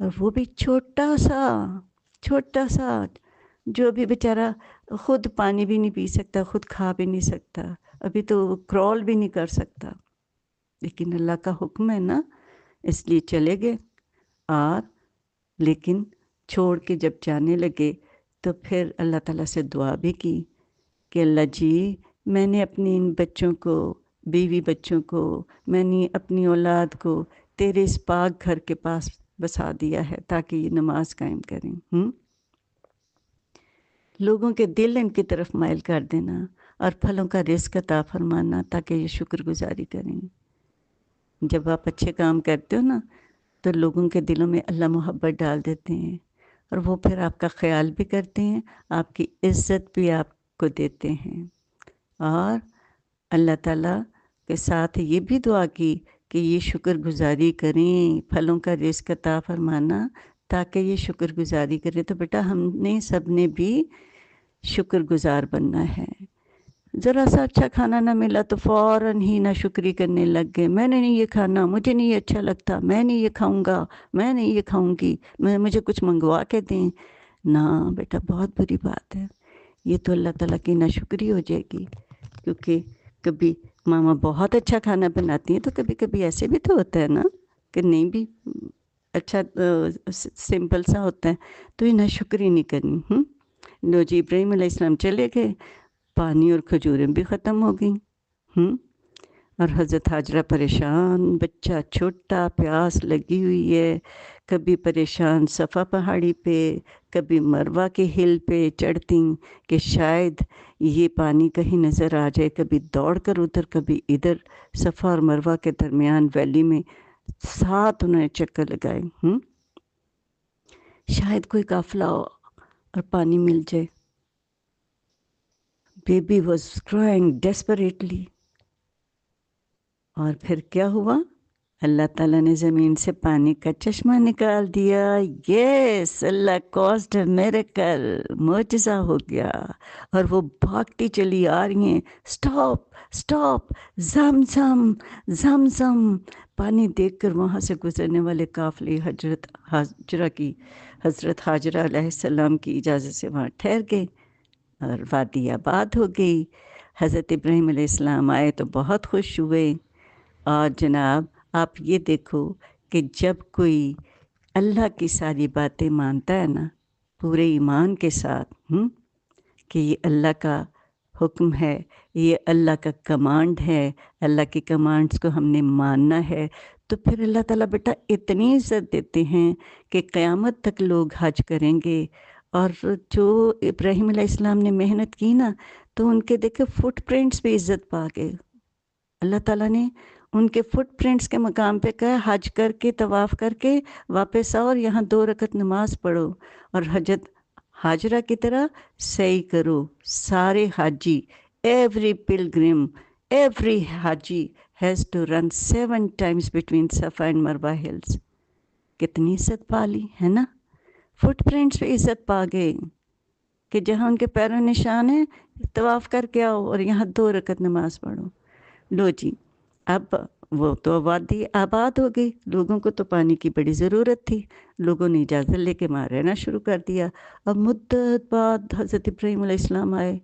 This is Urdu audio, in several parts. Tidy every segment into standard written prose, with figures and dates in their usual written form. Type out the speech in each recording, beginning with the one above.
اور وہ بھی چھوٹا سا جو بھی بیچارہ خود پانی بھی نہیں پی سکتا، خود کھا بھی نہیں سکتا، ابھی تو وہ کرال بھی نہیں کر سکتا، لیکن اللہ کا حکم ہے نا، اس لیے چلے گئے۔ اور لیکن چھوڑ کے جب جانے لگے تو پھر اللہ تعالیٰ سے دعا بھی کی کہ اللہ جی، میں نے اپنی ان بچوں کو، بیوی بچوں کو، میں نے اپنی اولاد کو تیرے اس پاک گھر کے پاس بسا دیا ہے تاکہ یہ نماز قائم کریں۔ لوگوں کے دل ان کی طرف مائل کر دینا اور پھلوں کا رزق عطا فرمانا تاکہ یہ شکر گزاری کریں۔ جب آپ اچھے کام کرتے ہو نا تو لوگوں کے دلوں میں اللہ محبت ڈال دیتے ہیں، اور وہ پھر آپ کا خیال بھی کرتے ہیں، آپ کی عزت بھی آپ کو دیتے ہیں۔ اور اللہ تعالیٰ کے ساتھ یہ بھی دعا کی کہ یہ شکر گزاری کریں، پھلوں کا رزق عطا فرمانا تاکہ یہ شکر گزاری کریں۔ تو بیٹا ہم نے سب نے بھی شکر گزار بننا ہے۔ ذرا سا اچھا کھانا نہ ملا تو فوراً ہی ناشکری کرنے لگ گئے، میں نے نہیں یہ کھانا، مجھے نہیں یہ اچھا لگتا، میں نہیں یہ کھاؤں گا، میں نہیں یہ کھاؤں گی، مجھے کچھ منگوا کے دیں۔ نہ بیٹا، بہت بری بات ہے، یہ تو اللہ تعالیٰ کی ناشکری ہو جائے گی۔ کیونکہ کبھی ماما بہت اچھا کھانا بناتی ہیں تو کبھی کبھی ایسے بھی تو ہوتا ہے نا کہ نہیں بھی اچھا، سمپل سا ہوتا ہے، تو یہ ناشکری نہیں کرنی۔ لو جی، ابراہیم علیہ السلام چلے گئے، پانی اور کھجوریں بھی ختم ہو گئیں، اور حضرت حاجرہ پریشان، بچہ چھوٹا، پیاس لگی ہوئی ہے، کبھی پریشان صفا پہاڑی پہ، کبھی مروہ کے ہل پہ چڑھتی کہ شاید یہ پانی کہیں نظر آ جائے، کبھی دوڑ کر ادھر کبھی ادھر، صفا اور مروہ کے درمیان ویلی میں 7 انہوں نے چکر لگائے، شاید کوئی قافلہ ہو اور پانی مل جائے۔ بیبی واز کرائنگ ڈیسپریٹلی، اور پھر کیا ہوا؟ اللہ تعالیٰ نے زمین سے پانی کا چشمہ نکال دیا۔ یس، اللہ کازڈ اے میریکل، معجزہ ہو گیا، اور وہ بھاگتی چلی آ رہی ہیں، سٹاپ سٹاپ، زمزم زمزم۔ پانی دیکھ کر وہاں سے گزرنے والے قافلے حضرت حاجرہ علیہ السلام کی اجازت سے وہاں ٹھہر گئے، اور وادی آباد ہو گئی۔ حضرت ابراہیم علیہ السلام آئے تو بہت خوش ہوئے۔ اور جناب آپ یہ دیکھو کہ جب کوئی اللہ کی ساری باتیں مانتا ہے نا پورے ایمان کے ساتھ، کہ یہ اللہ کا حکم ہے، یہ اللہ کا کمانڈ ہے، اللہ کی کمانڈز کو ہم نے ماننا ہے، تو پھر اللہ تعالیٰ بیٹا اتنی عزت دیتے ہیں کہ قیامت تک لوگ حج کریں گے۔ اور جو ابراہیم علیہ السلام نے محنت کی نا تو ان کے دیکھے فٹ پرنٹس بھی عزت پا گئے۔ اللہ تعالیٰ نے ان کے فٹ پرنٹس کے مقام پہ کہا حج کر کے طواف کر کے واپس آؤ اور یہاں 2 رکعت نماز پڑھو، اور حجت حاجرہ کی طرح سعی کرو۔ سارے حاجی، ایوری پلگرم، ایوری حاجی has to run 7 times between Safa and Marwah hills. کتنی عزت پا لی ہے نا، فٹ پرنٹس پہ عزت پا گئے کہ جہاں ان کے پیروں نشان ہیں طواف کر کے آؤ اور یہاں 2 رکعت نماز پڑھو۔ لو جی، اب وہ تو وادی آباد ہو گئی، لوگوں کو تو پانی کی بڑی ضرورت تھی، لوگوں نے اجازت لے کے وہاں رہنا شروع کر دیا۔ اب مدت بعد حضرت ابراہیم علیہ السلام آئے،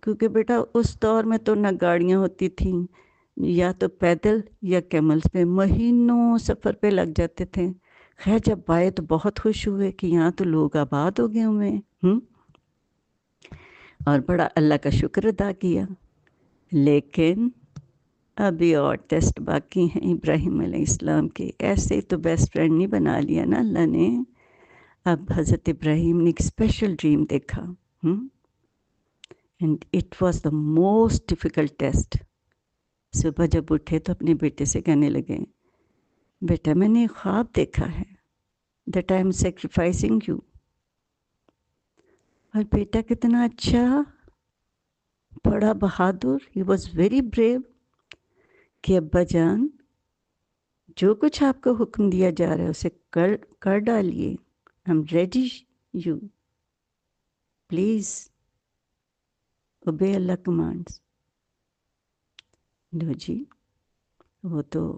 کیونکہ بیٹا اس دور میں تو نہ گاڑیاں ہوتی تھیں، یا تو پیدل یا کیملز پہ مہینوں سفر پہ لگ جاتے تھے۔ خیر جب آئے تو بہت خوش ہوئے کہ یہاں تو لوگ آباد ہو گئے ہوئے ہیں، اور بڑا اللہ کا شکر ادا کیا۔ لیکن ابھی اور ٹیسٹ باقی ہیں ابراہیم علیہ السلام کے، ایسے تو بیسٹ فرینڈ نہیں بنا لیا نا اللہ نے۔ اب حضرت ابراہیم نے ایک اسپیشل ڈریم دیکھا، and it was the most difficult test. صبح جب اٹھے تو اپنے بیٹے سے کہنے لگے، بیٹا میں نے ایک خواب دیکھا ہے that I am sacrificing you. اور بیٹا کتنا اچھا، بڑا بہادر، ہی واز ویری بریو، کہ ابا جان جو کچھ آپ کو حکم دیا جا رہا ہے اسے کر ڈالیے، I am ready you, please obey اللہ کمانڈس۔ لو جی، وہ تو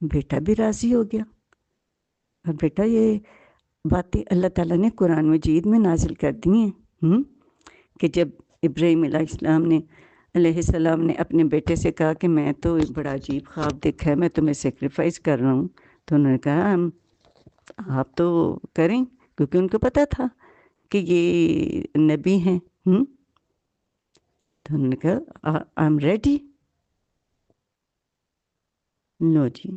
بیٹا بھی راضی ہو گیا، اور بیٹا یہ باتیں اللہ تعالیٰ نے قرآن مجید میں نازل کر دی ہیں کہ جب ابراہیم علیہ السلام نے اپنے بیٹے سے کہا کہ میں تو ایک بڑا عجیب خواب دیکھا ہے، میں تمہیں سیکریفائس کر رہا ہوں، تو انہوں نے کہا آپ تو کریں، کیونکہ ان کو پتہ تھا کہ یہ نبی ہیں۔ تو انہوں نے کہا آئی ایم ریڈی۔ لو جی،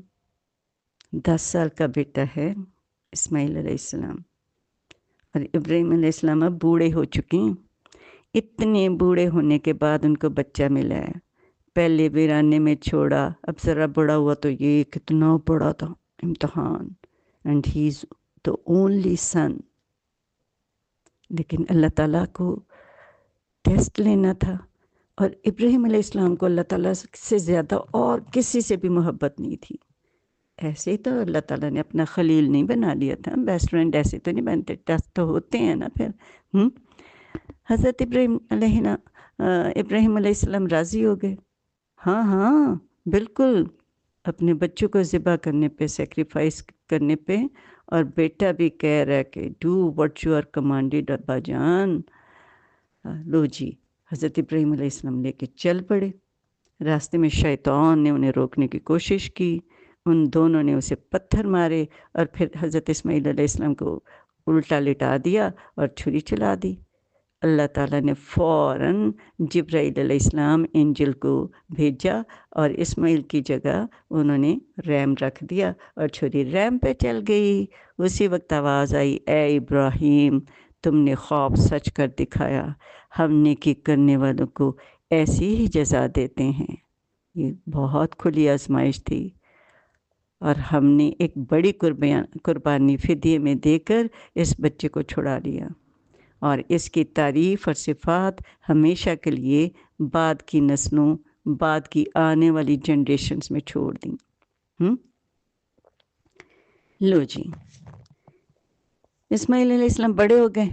10 سال کا بیٹا ہے اسماعیل علیہ السلام، اور ابراہیم علیہ السلام اب بوڑھے ہو چکے ہیں۔ اتنے بوڑھے ہونے کے بعد ان کو بچہ ملا ہے، پہلے ویرانے میں چھوڑا، اب ذرا بڑا ہوا تو یہ کتنا بڑا تھا امتحان، and he is the only son. لیکن اللہ تعالیٰ کو ٹیسٹ لینا تھا، اور ابراہیم علیہ السلام کو اللہ تعالیٰ سے زیادہ اور کسی سے بھی محبت نہیں تھی۔ ایسے ہی تو اللہ تعالیٰ نے اپنا خلیل نہیں بنا لیا تھا، بیسٹ فرینڈ ایسے تو نہیں بنتے، ٹیسٹ تو ہوتے ہیں نا پھر۔ حضرت ابراہیم علیہ السلام راضی ہو گئے، ہاں بالکل، اپنے بچوں کو ذبح کرنے پہ، سیکریفائس کرنے پہ، اور بیٹا بھی کہہ رہا ہے کہ do what you are commanded ابا جان۔ لو جی، حضرت ابراہیم علیہ السلام لے کے چل پڑے۔ راستے میں شیطان نے انہیں روکنے کی کوشش کی، ان دونوں نے اسے پتھر مارے، اور پھر حضرت اسماعیل علیہ السلام کو الٹا لٹا دیا اور چھری چلا دی۔ اللہ تعالیٰ نے فوراً جبرائیل علیہ السلام اینجل کو بھیجا، اور اسماعیل کی جگہ انہوں نے ریم رکھ دیا، اور چھری ریم پہ چل گئی۔ اسی وقت آواز آئی، اے ابراہیم، تم نے خواب سچ کر دکھایا، ہم نیکی کرنے والوں کو ایسی ہی جزا دیتے ہیں۔ یہ بہت کھلی آزمائش تھی، اور ہم نے ایک بڑی قربانی فدیے میں دے کر اس بچے کو چھڑا لیا، اور اس کی تعریف اور صفات ہمیشہ کے لیے بعد کی نسلوں، بعد کی آنے والی جنریشنز میں چھوڑ دیں۔ لو جی، اسماعیل علیہ السلام بڑے ہو گئے،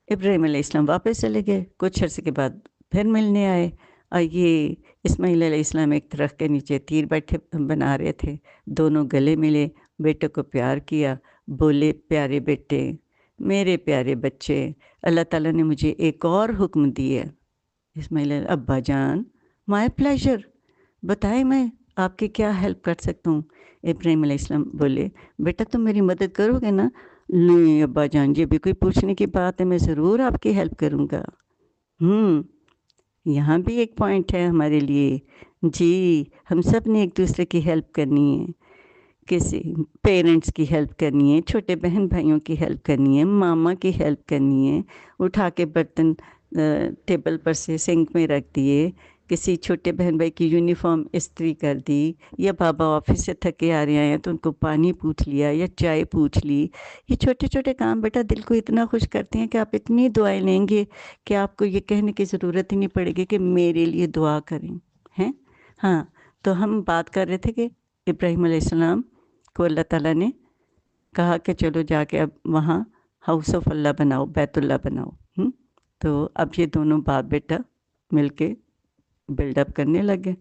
ابراہیم علیہ السلام واپس چلے گئے، کچھ عرصے کے بعد پھر ملنے آئے، اور یہ اسماعیل علیہ السلام ایک درخت کے نیچے تیر بیٹھے بنا رہے تھے، دونوں گلے ملے، بیٹے کو پیار کیا، بولے پیارے بیٹے، میرے پیارے بچے، اللہ تعالیٰ نے مجھے ایک اور حکم دیا ہے۔ اسماعیل ابا جان، مائی پلیجر، بتائیں میں آپ کی کیا ہیلپ کر سکتا ہوں؟ ابراہیم علیہ السلام بولے، بیٹا تم میری مدد کرو گے نا؟ نہیں ابا جان، یہ بھی کوئی پوچھنے کی بات ہے، میں ضرور آپ کی ہیلپ کروں گا۔ یہاں بھی ایک پوائنٹ ہے ہمارے لیے، جی ہم سب نے ایک دوسرے کی ہیلپ کرنی ہے، کسی پیرنٹس کی ہیلپ کرنی ہے، چھوٹے بہن بھائیوں کی ہیلپ کرنی ہے، ماما کی ہیلپ کرنی ہے، اٹھا کے برتن ٹیبل پر سے سنک میں رکھ دیے، کسی چھوٹے بہن بھائی کی یونیفارم استری کر دی، یا بابا آفس سے تھکے آ رہے ہیں تو ان کو پانی پوچھ لیا یا چائے پوچھ لی۔ یہ چھوٹے چھوٹے کام بیٹا دل کو اتنا خوش کرتے ہیں کہ آپ اتنی دعائیں لیں گے کہ آپ کو یہ کہنے کی ضرورت ہی نہیں پڑے گی کہ میرے لیے دعا کریں ہیں۔ ہاں، تو ہم بات کر رہے تھے کہ ابراہیم علیہ السلام کو اللہ تعالیٰ نے کہا کہ چلو جا کے اب وہاں ہاؤس آف اللہ بناؤ، بیت اللہ بناؤ۔ تو اب یہ دونوں باپ بیٹا مل کے بلڈ اپ کرنے لگے۔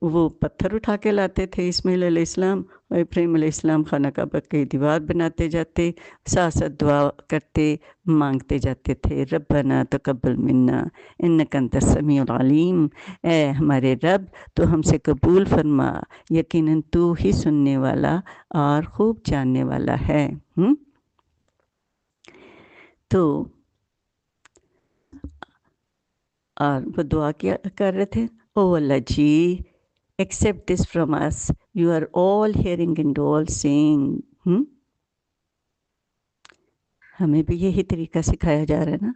وہ پتھر اٹھا کے لاتے تھے اسماعیل علیہ السلام، اور ابراہیم علیہ السلام خانہ کعبہ کی دیوار بناتے جاتے، ساتھ ساتھ دعا کرتے، مانگتے جاتے تھے، ربنا تقبل منا انک انت السمیع العلیم، اے ہمارے رب تو ہم سے قبول فرما، یقیناً تو ہی سننے والا اور خوب جاننے والا ہے۔ تو اور وہ دعا کیا کر رہے تھے، او اللہ جی accept this from us, you are all hearing and all seeing۔ ہمیں بھی یہی طریقہ سکھایا جا رہا ہے نا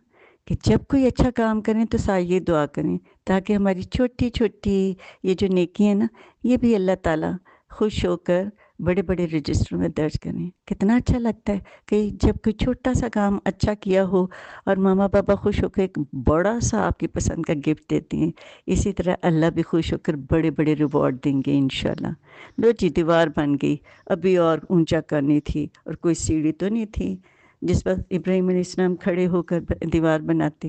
کہ جب کوئی اچھا کام کریں تو یہ دعا کریں تاکہ ہماری چھوٹی چھوٹی یہ جو نیکی ہیں نا، یہ بھی اللہ تعالیٰ خوش ہو کر بڑے بڑے رجسٹر میں درج کریں۔ کتنا اچھا لگتا ہے کہ جب کوئی چھوٹا سا کام اچھا کیا ہو اور ماما پاپا خوش ہو کر ایک بڑا سا آپ کی پسند کا گفٹ دیتے ہیں، اسی طرح اللہ بھی خوش ہو کر بڑے بڑے ریوارڈ دیں گے انشاءاللہ۔ لو جی، دیوار بن گئی، ابھی اور اونچا کرنی تھی، اور کوئی سیڑھی تو نہیں تھی جس پر ابراہیم علیہ السلام کھڑے ہو کر دیوار بناتے۔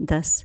10,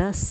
10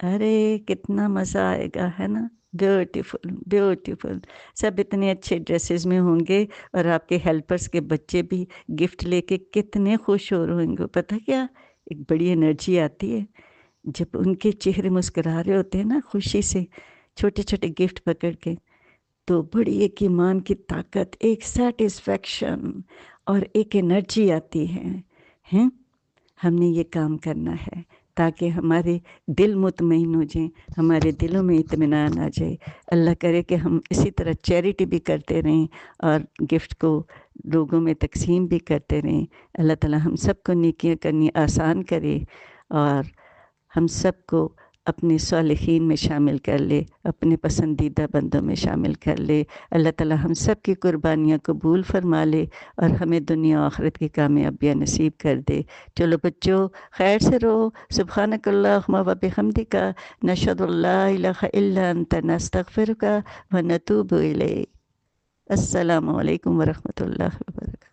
ارے کتنا مزہ آئے گا، ہے نا؟ Beautiful beautiful. سب اتنے اچھے ڈریسز میں ہوں گے، اور آپ کے ہیلپرس کے بچے بھی گفٹ لے کے کتنے خوش ہو رہے ہوں گے. پتہ کیا، ایک بڑی انرجی آتی ہے جب ان کے چہرے مسکرا رہے ہوتے ہیں نا خوشی سے، چھوٹے چھوٹے گفٹ پکڑ کے. تو بڑی ایک ایمان کی طاقت، ایک سیٹسفیکشن اور ایک انرجی آتی ہے. ہیں ہم نے یہ کام کرنا ہے تاکہ ہمارے دل مطمئن ہو جائیں، ہمارے دلوں میں اطمینان آ جائے. اللہ کرے کہ ہم اسی طرح چیریٹی بھی کرتے رہیں اور گفٹ کو لوگوں میں تقسیم بھی کرتے رہیں. اللہ تعالی ہم سب کو نیکیاں کرنی آسان کرے، اور ہم سب کو اپنے صالحین میں شامل کر لے، اپنے پسندیدہ بندوں میں شامل کر لے. اللہ تعالی ہم سب کی قربانیاں قبول فرما لے، اور ہمیں دنیا و آخرت کی کامیابیاں نصیب کر دے. چلو بچوں، خیر سے رہو. سبحانک اللہم و بحمدک، نشہد ان لا الہ الا انت، نستغفرک و نتوب الیک. السلام علیکم ورحمۃ اللہ وبرکاتہ.